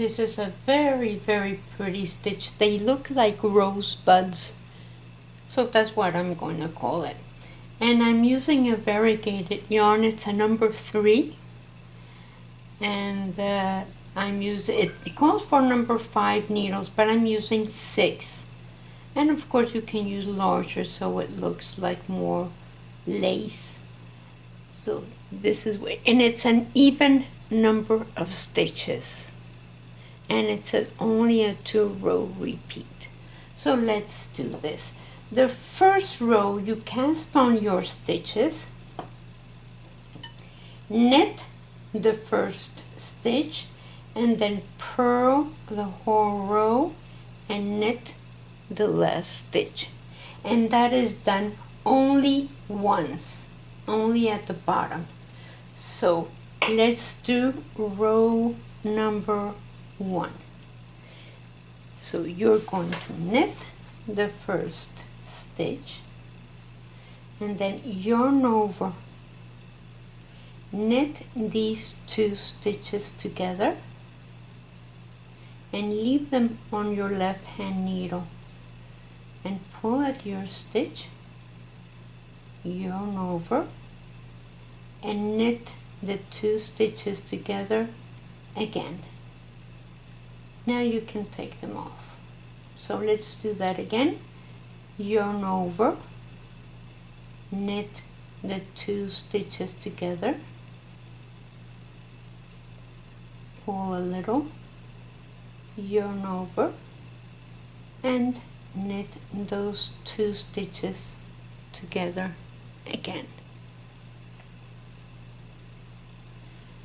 this is a very, very pretty stitch. They look like rosebuds, so that's what I'm going to call it. And I'm using a variegated yarn. It's a number 3, and I'm using it calls for number 5 needles, but I'm using 6. And of course you can use larger so it looks like more lace. So this is, and it's an even number of stitches, and it's only a 2-row repeat. So let's do this. The first row, you cast on your stitches, knit the first stitch, and then purl the whole row and knit the last stitch. And that is done only once, only at the bottom. So let's do row number 1. So you're going to knit the first stitch and then yarn over, knit these 2 stitches together and leave them on your left hand needle, and pull at your stitch, yarn over, and knit the 2 stitches together again. Now you can take them off. So let's do that again. Yarn over, knit the 2 stitches together, pull a little, yarn over, and knit those 2 stitches together again.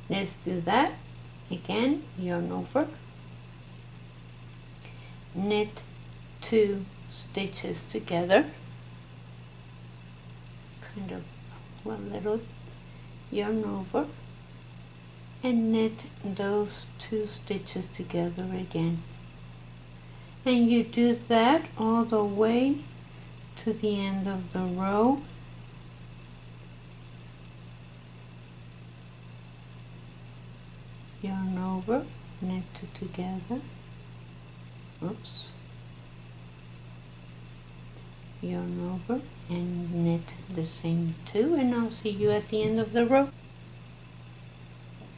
Let's do that again. Yarn over, knit 2 stitches together, kind of a little, yarn over, and knit those 2 stitches together again. And you do that all the way to the end of the row. Yarn over, knit 2 together, oops, yarn over and knit the same 2, and I'll see you at the end of the row.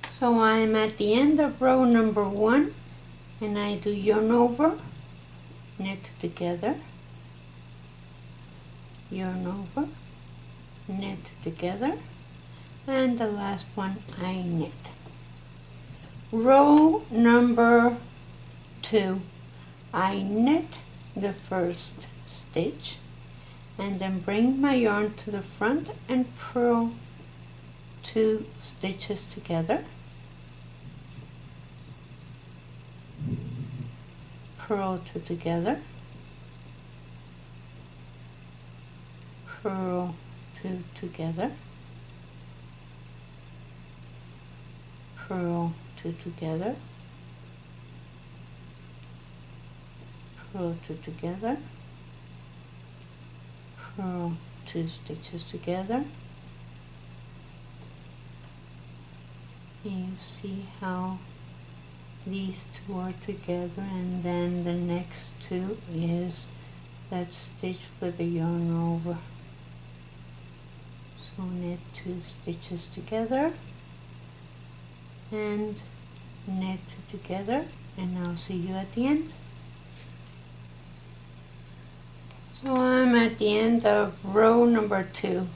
So I'm at the end of row number 1, and I do yarn over, knit together, yarn over, knit together, and the last one I knit. Row number 2, I knit the first stitch and then bring my yarn to the front and purl 2 stitches together, purl 2 together, purl 2 together, purl 2 together, purl 2 together, purl 2 stitches together, and you see how these 2 are together, and then the next 2 is that stitch with the yarn over. So knit 2 stitches together and knit together, and I'll see you at the end. So I'm at the end of row number 2.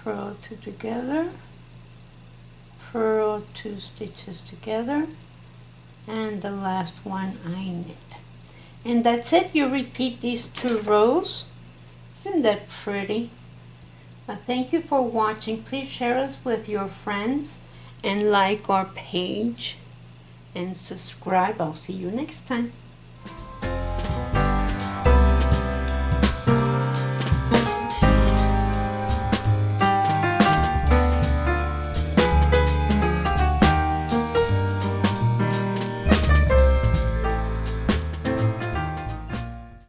Purl 2 together, purl 2 stitches together, and the last one I knit. And that's it. You repeat these 2 rows. Isn't that pretty? Thank you for watching. Please share us with your friends and like our page and subscribe. I'll see you next time.